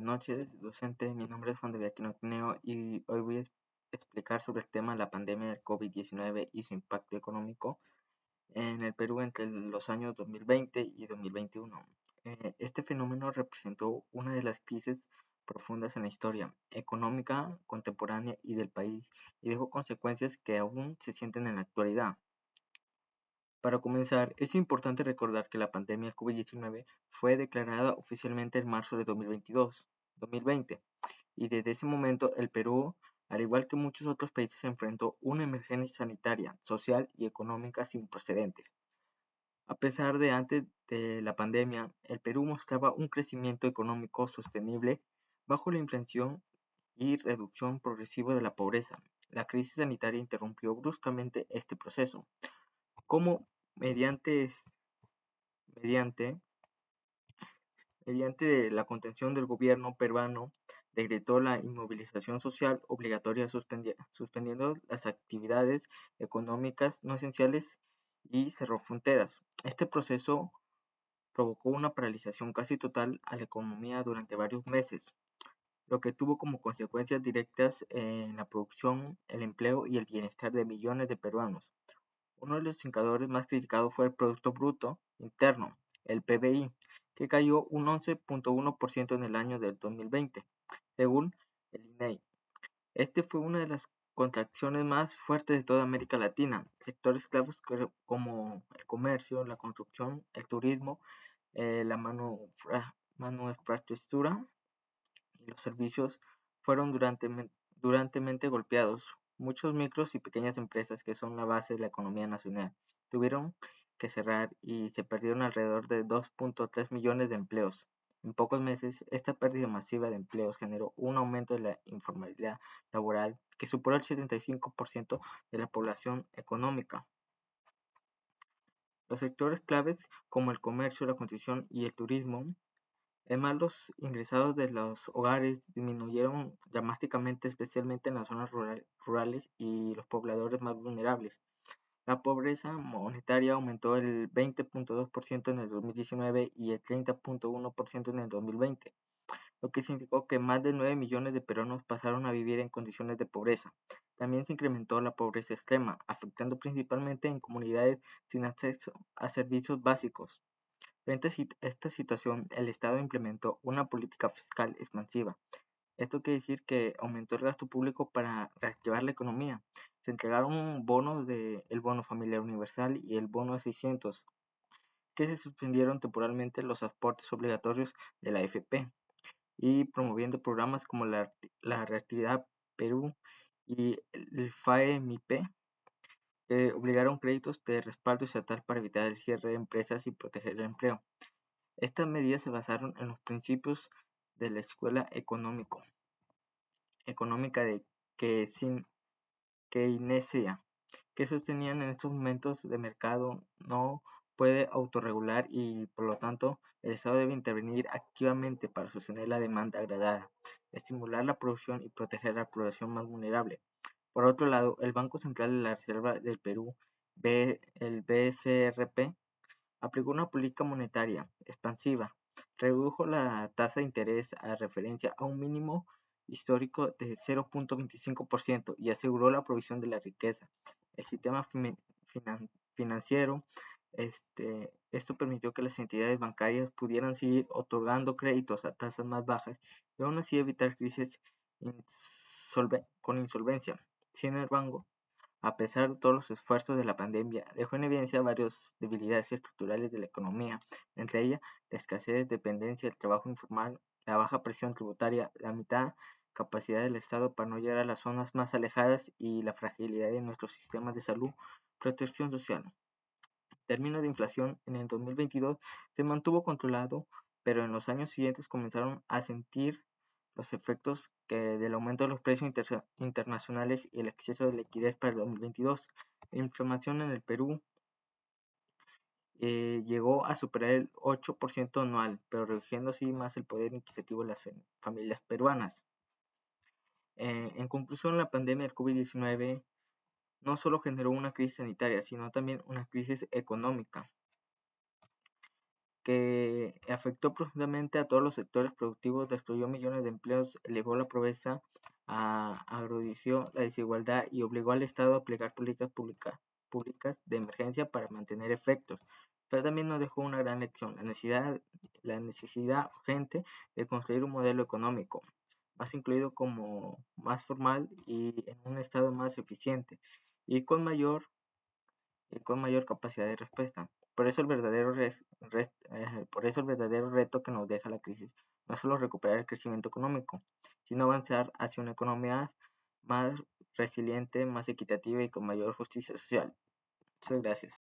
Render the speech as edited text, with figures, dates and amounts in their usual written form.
Noches, docente. Mi nombre es Juan de Aquino Tineo y hoy voy a explicar sobre el tema de la pandemia del COVID-19 y su impacto económico en el Perú entre los años 2020 y 2021. Este fenómeno representó una de las crisis profundas en la historia económica contemporánea y del país y dejó consecuencias que aún se sienten en la actualidad. Para comenzar, es importante recordar que la pandemia del COVID-19 fue declarada oficialmente en marzo de 2020, y desde ese momento el Perú, al igual que muchos otros países, enfrentó una emergencia sanitaria, social y económica sin precedentes. A pesar de antes de la pandemia, el Perú mostraba un crecimiento económico sostenible bajo la inflación y reducción progresiva de la pobreza. La crisis sanitaria interrumpió bruscamente este proceso, como mediante, mediante Mediante la contención del gobierno peruano, decretó la inmovilización social obligatoria suspendiendo las actividades económicas no esenciales y cerró fronteras. Este proceso provocó una paralización casi total a la economía durante varios meses, lo que tuvo como consecuencias directas en la producción, el empleo y el bienestar de millones de peruanos. Uno de los indicadores más criticados fue el Producto Bruto Interno, el PBI, que cayó un 11.1% en el año del 2020, según el INEI. Este fue una de las contracciones más fuertes de toda América Latina. Sectores claves como el comercio, la construcción, el turismo, la manufactura y los servicios fueron durantemente golpeados. Muchos micros y pequeñas empresas, que son la base de la economía nacional, tuvieron que cerrar y se perdieron alrededor de 2.3 millones de empleos. En pocos meses, esta pérdida masiva de empleos generó un aumento de la informalidad laboral que superó el 75% de la población económica. Los sectores claves como el comercio, la construcción y el turismo. Además, los ingresados de los hogares disminuyeron dramáticamente, especialmente en las zonas rurales y los pobladores más vulnerables. La pobreza monetaria aumentó el 20.2% en el 2019 y el 30.1% en el 2020, lo que significó que más de 9 millones de peruanos pasaron a vivir en condiciones de pobreza. También se incrementó la pobreza extrema, afectando principalmente en comunidades sin acceso a servicios básicos. Frente a esta situación, el Estado implementó una política fiscal expansiva. Esto quiere decir que aumentó el gasto público para reactivar la economía. Se entregaron bonos el bono familiar universal y el bono de 600, que se suspendieron temporalmente los aportes obligatorios de la AFP y promoviendo programas como la Reactividad Perú y el FAE-MIPE, que obligaron créditos de respaldo estatal para evitar el cierre de empresas y proteger el empleo. Estas medidas se basaron en los principios de la escuela económica de Keynesiana, que sostenían en estos momentos de mercado no puede autorregular y por lo tanto el Estado debe intervenir activamente para sostener la demanda agregada, estimular la producción y proteger a la población más vulnerable. Por otro lado, el Banco Central de la Reserva del Perú, el BCRP, aplicó una política monetaria expansiva, redujo la tasa de interés a referencia a un mínimo histórico de 0.25% y aseguró la provisión de la riqueza. El sistema financiero, esto permitió que las entidades bancarias pudieran seguir otorgando créditos a tasas más bajas y aún así evitar crisis con insolvencia. Sin embargo, a pesar de todos los esfuerzos de la pandemia, dejó en evidencia varias debilidades estructurales de la economía, entre ellas la escasez de dependencia del trabajo informal, la baja presión tributaria, la mitad capacidad del Estado para no llegar a las zonas más alejadas y la fragilidad de nuestros sistemas de salud, protección social. En términos de inflación, en el 2022 se mantuvo controlado, pero en los años siguientes comenzaron a sentir los efectos del aumento de los precios internacionales y el exceso de liquidez para el 2022. La inflación en el Perú llegó a superar el 8% anual, pero reduciendo así más el poder adquisitivo de las familias peruanas. En conclusión, la pandemia del COVID-19 no solo generó una crisis sanitaria, sino también una crisis económica. que afectó profundamente a todos los sectores productivos, destruyó millones de empleos, elevó la pobreza, agudició la desigualdad y obligó al Estado a aplicar políticas públicas de emergencia para mantener efectos. Pero también nos dejó una gran lección, la necesidad urgente de construir un modelo económico más incluido como más formal y en un estado más eficiente y con mayor capacidad de respuesta. Por eso el verdadero reto que nos deja la crisis no es solo recuperar el crecimiento económico, sino avanzar hacia una economía más resiliente, más equitativa y con mayor justicia social. Muchas gracias.